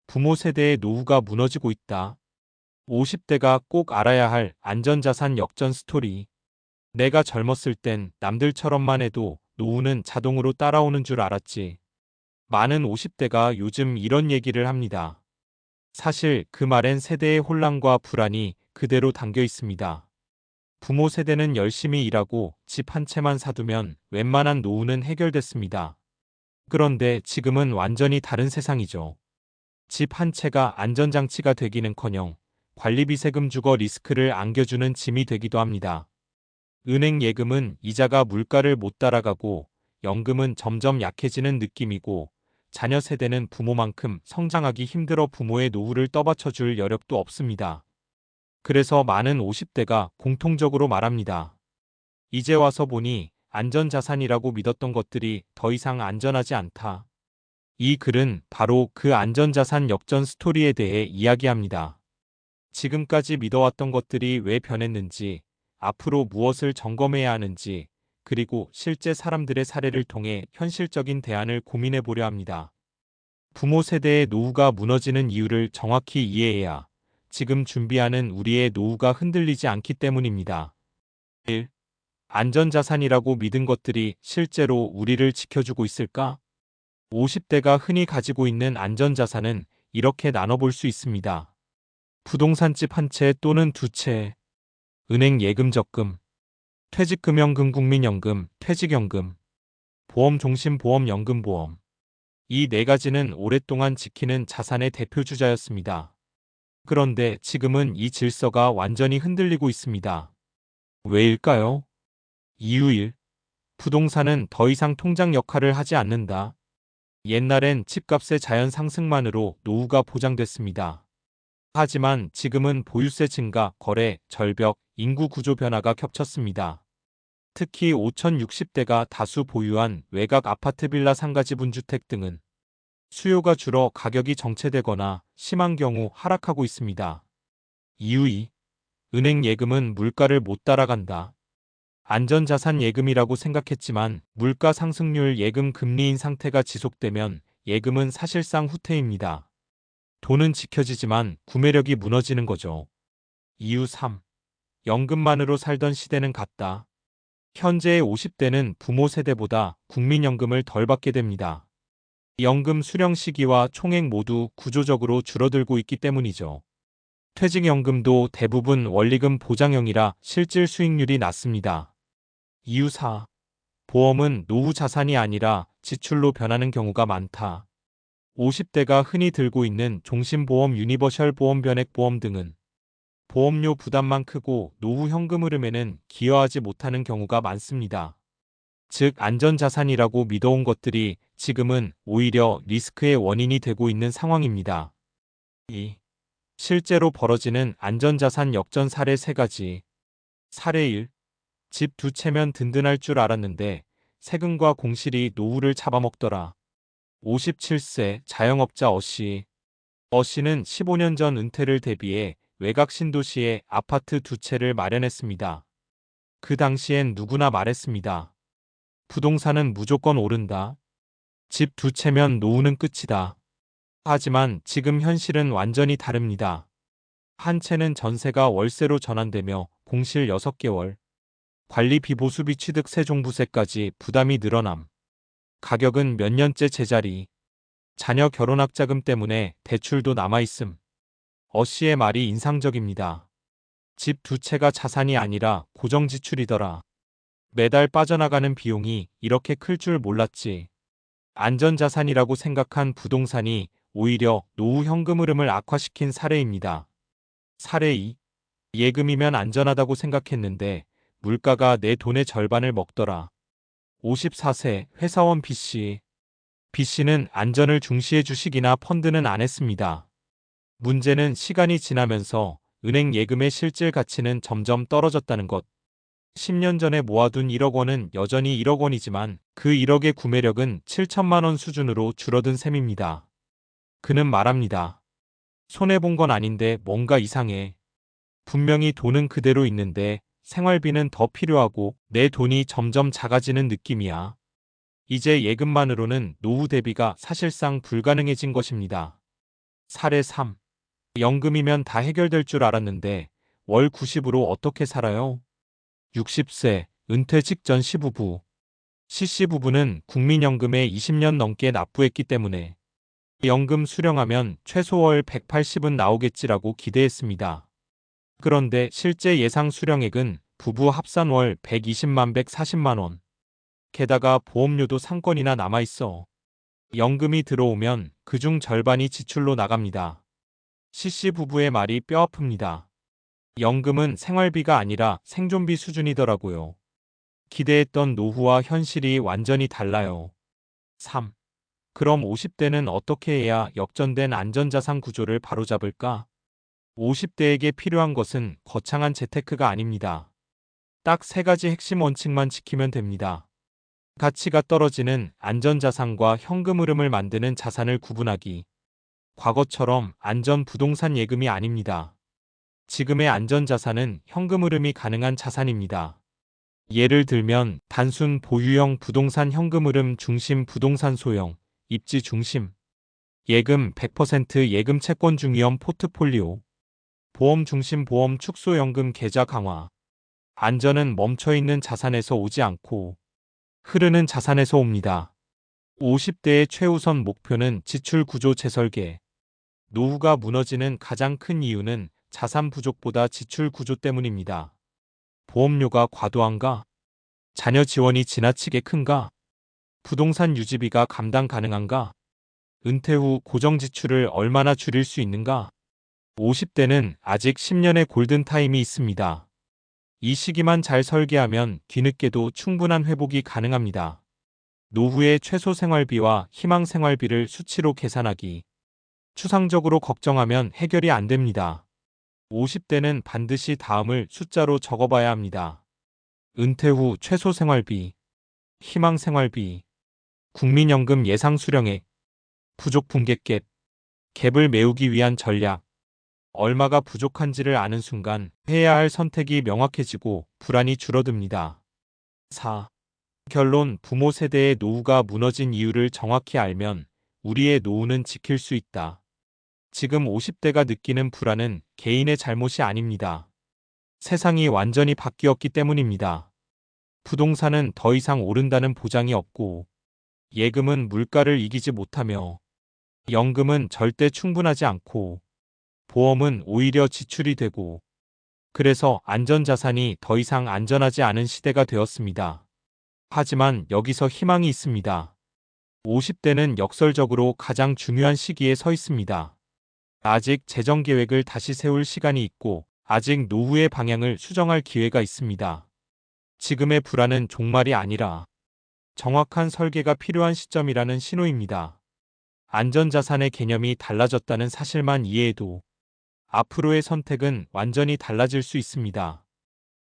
부모 세대의 노후가 무너지고 있다. 50대가 꼭 알아야 할 안전자산 역전 스토리. 내가 젊었을 땐 남들처럼만 해도 노후는 자동으로 따라오는 줄 알았지. 많은 50대가 요즘 이런 얘기를 합니다. 사실 그 말엔 세대의 혼란과 불안이 그대로 담겨 있습니다. 부모 세대는 열심히 일하고 집 한 채만 사두면 웬만한 노후는 해결됐습니다. 그런데 지금은 완전히 다른 세상이죠. 집 한 채가 안전장치가 되기는커녕 관리비 세금 주거 리스크를 안겨주는 짐이 되기도 합니다. 은행 예금은 이자가 물가를 못 따라가고 연금은 점점 약해지는 느낌이고 자녀 세대는 부모만큼 성장하기 힘들어 부모의 노후를 떠받쳐줄 여력도 없습니다. 그래서 많은 50대가 공통적으로 말합니다. 이제 와서 보니 안전자산이라고 믿었던 것들이 더 이상 안전하지 않다. 이 글은 바로 그 안전자산 역전 스토리에 대해 이야기합니다. 지금까지 믿어왔던 것들이 왜 변했는지, 앞으로 무엇을 점검해야 하는지, 그리고 실제 사람들의 사례를 통해 현실적인 대안을 고민해 보려 합니다. 부모 세대의 노후가 무너지는 이유를 정확히 이해해야 지금 준비하는 우리의 노후가 흔들리지 않기 때문입니다. 1. 안전자산이라고 믿은 것들이 실제로 우리를 지켜주고 있을까? 50대가 흔히 가지고 있는 안전자산은 이렇게 나눠볼 수 있습니다. 부동산집 한 채 또는 두 채, 은행 예금 적금, 퇴직금연금 국민연금, 퇴직연금, 보험종신보험연금보험. 이 네 가지는 오랫동안 지키는 자산의 대표주자였습니다. 그런데 지금은 이 질서가 완전히 흔들리고 있습니다. 왜일까요? 이유 1. 부동산은 더 이상 통장 역할을 하지 않는다. 옛날엔 집값의 자연 상승만으로 노후가 보장됐습니다. 하지만 지금은 보유세 증가, 거래, 절벽, 인구 구조 변화가 겹쳤습니다. 특히 5060대가 다수 보유한 외곽 아파트 빌라 상가 지분주택 등은 수요가 줄어 가격이 정체되거나 심한 경우 하락하고 있습니다. 이유 2. 은행 예금은 물가를 못 따라간다. 안전자산 예금이라고 생각했지만 물가 상승률 예금 금리 인상 상태가 지속되면 예금은 사실상 후퇴입니다. 돈은 지켜지지만 구매력이 무너지는 거죠. 이유 3. 연금만으로 살던 시대는 갔다. 현재의 50대는 부모 세대보다 국민연금을 덜 받게 됩니다. 연금 수령 시기와 총액 모두 구조적으로 줄어들고 있기 때문이죠. 퇴직연금도 대부분 원리금 보장형이라 실질 수익률이 낮습니다. 이유 4. 보험은 노후 자산이 아니라 지출로 변하는 경우가 많다. 50대가 흔히 들고 있는 종신보험, 유니버셜 보험, 변액보험 등은 보험료 부담만 크고 노후 현금 흐름에는 기여하지 못하는 경우가 많습니다. 즉 안전자산이라고 믿어온 것들이 지금은 오히려 리스크의 원인이 되고 있는 상황입니다. 2. 실제로 벌어지는 안전자산 역전 사례 3가지. 사례 1. 집 두 채면 든든할 줄 알았는데 세금과 공실이 노후를 잡아먹더라. 57세 자영업자 어씨. 어씨는 15년 전 은퇴를 대비해 외곽 신도시에 아파트 두 채를 마련했습니다. 그 당시엔 누구나 말했습니다. 부동산은 무조건 오른다. 집 두 채면 노후는 끝이다. 하지만 지금 현실은 완전히 다릅니다. 한 채는 전세가 월세로 전환되며 공실 6개월, 관리비 보수비 취득 세종부세까지 부담이 늘어남. 가격은 몇 년째 제자리. 자녀 결혼학자금 때문에 대출도 남아있음. 어씨의 말이 인상적입니다. 집 두 채가 자산이 아니라 고정지출이더라. 매달 빠져나가는 비용이 이렇게 클 줄 몰랐지. 안전자산이라고 생각한 부동산이 오히려 노후 현금 흐름을 악화시킨 사례입니다. 사례 2. 예금이면 안전하다고 생각했는데 물가가 내 돈의 절반을 먹더라. 54세 회사원 B씨. B씨는 안전을 중시해 주식이나 펀드는 안 했습니다. 문제는 시간이 지나면서 은행 예금의 실질 가치는 점점 떨어졌다는 것. 10년 전에 모아둔 1억 원은 여전히 1억 원이지만 그 1억의 구매력은 7천만 원 수준으로 줄어든 셈입니다. 그는 말합니다. 손해본 건 아닌데 뭔가 이상해. 분명히 돈은 그대로 있는데 생활비는 더 필요하고 내 돈이 점점 작아지는 느낌이야. 이제 예금만으로는 노후 대비가 사실상 불가능해진 것입니다. 사례 3. 연금이면 다 해결될 줄 알았는데 월 90으로 어떻게 살아요? 60세, 은퇴 직전 시부부. C씨 부부는 국민연금에 20년 넘게 납부했기 때문에 연금 수령하면 최소 월 180은 나오겠지라고 기대했습니다. 그런데 실제 예상 수령액은 부부 합산 월 120만 140만 원. 게다가 보험료도 상권이나 남아있어. 연금이 들어오면 그중 절반이 지출로 나갑니다. C씨 부부의 말이 뼈 아픕니다. 연금은 생활비가 아니라 생존비 수준이더라고요. 기대했던 노후와 현실이 완전히 달라요. 3. 그럼 50대는 어떻게 해야 역전된 안전자산 구조를 바로잡을까? 50대에게 필요한 것은 거창한 재테크가 아닙니다. 딱 세 가지 핵심 원칙만 지키면 됩니다. 가치가 떨어지는 안전자산과 현금 흐름을 만드는 자산을 구분하기. 과거처럼 안전 부동산 예금이 아닙니다. 지금의 안전자산은 현금 흐름이 가능한 자산입니다. 예를 들면 단순 보유형 부동산 현금 흐름 중심 부동산 소형, 입지 중심, 예금 100% 예금 채권 중위험 포트폴리오, 보험 중심 보험 축소 연금 계좌 강화. 안전은 멈춰있는 자산에서 오지 않고 흐르는 자산에서 옵니다. 50대의 최우선 목표는 지출 구조 재설계. 노후가 무너지는 가장 큰 이유는 자산 부족보다 지출 구조 때문입니다. 보험료가 과도한가? 자녀 지원이 지나치게 큰가? 부동산 유지비가 감당 가능한가? 은퇴 후 고정 지출을 얼마나 줄일 수 있는가? 50대는 아직 10년의 골든타임이 있습니다. 이 시기만 잘 설계하면 뒤늦게도 충분한 회복이 가능합니다. 노후의 최소 생활비와 희망 생활비를 수치로 계산하기. 추상적으로 걱정하면 해결이 안 됩니다. 50대는 반드시 다음을 숫자로 적어봐야 합니다. 은퇴 후 최소 생활비, 희망 생활비, 국민연금 예상 수령액, 부족 붕괴 갭, 갭을 메우기 위한 전략. 얼마가 부족한지를 아는 순간 해야 할 선택이 명확해지고 불안이 줄어듭니다. 4. 결론. 부모 세대의 노후가 무너진 이유를 정확히 알면 우리의 노후는 지킬 수 있다. 지금 50대가 느끼는 불안은 개인의 잘못이 아닙니다. 세상이 완전히 바뀌었기 때문입니다. 부동산은 더 이상 오른다는 보장이 없고, 예금은 물가를 이기지 못하며, 연금은 절대 충분하지 않고, 보험은 오히려 지출이 되고, 그래서 안전자산이 더 이상 안전하지 않은 시대가 되었습니다. 하지만 여기서 희망이 있습니다. 50대는 역설적으로 가장 중요한 시기에 서 있습니다. 아직 재정 계획을 다시 세울 시간이 있고, 아직 노후의 방향을 수정할 기회가 있습니다. 지금의 불안은 종말이 아니라 정확한 설계가 필요한 시점이라는 신호입니다. 안전자산의 개념이 달라졌다는 사실만 이해해도 앞으로의 선택은 완전히 달라질 수 있습니다.